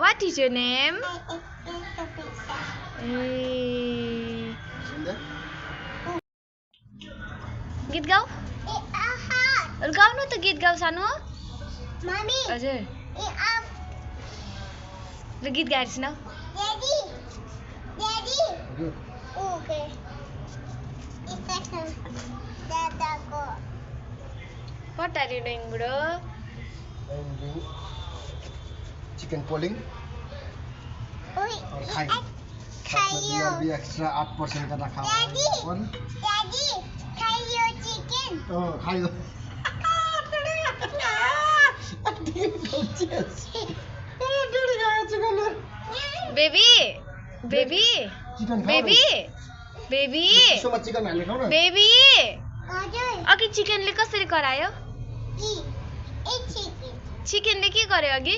What is your name? गीत गाऊ गाउनु त गीत गाऊ सानो हजुर ल गीत गाएर सुनाऊ What are you doing, bro? I'm doing chicken polling. Or खाई extra 8% का रखा हुआ है। Daddy, खाइयो chicken. खाइयो। Baby, baby, baby, baby. सुमा चिकन हाल्ने खाऊ न। Baby. हजुर। अघि चिकनले कसरी करायो? चिकनले के गर्यो अघि?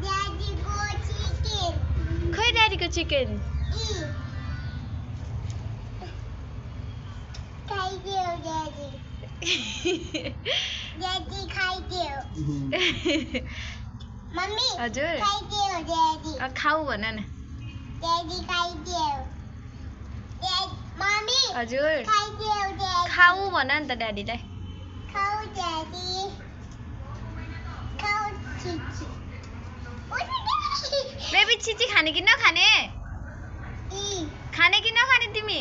ड्याडीको चिकन। खै ड्याडीको चिकन? खाइदियो ड्याडी। ड्याडी खाइदियो। मम्मी हजुर खाइदियो ड्याडी। खाऊ भन न। ड्याडी खाइदियो। मम्मी हजुर खाइदियो ड्याडी। खाऊ भन नि त ड्याडीलाई। खाऊ ड्याडी। खाऊ चिची। बेबी चिची खाने कि नखाने? खाने कि नखाने तिमी?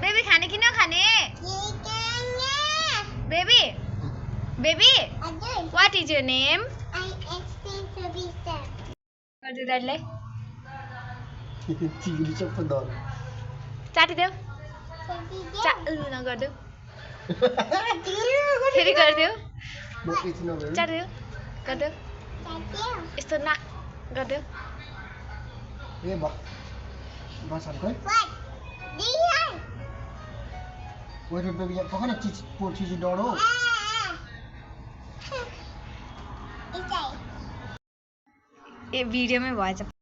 बेबी खाने कि नखाने? Baby baby What is your name? गर्दै ड्याडीलाई चिगरी सब दर चाटिदेऊ नगर्देऊ फेरि गरिदेऊ म पिछ नभए चाटिदेऊ गरिदेऊ यस्तो नाक गरिदेऊ ए बस हल्कै Wait a minute, kau kan cici doro. ए भिडियोमै भएछ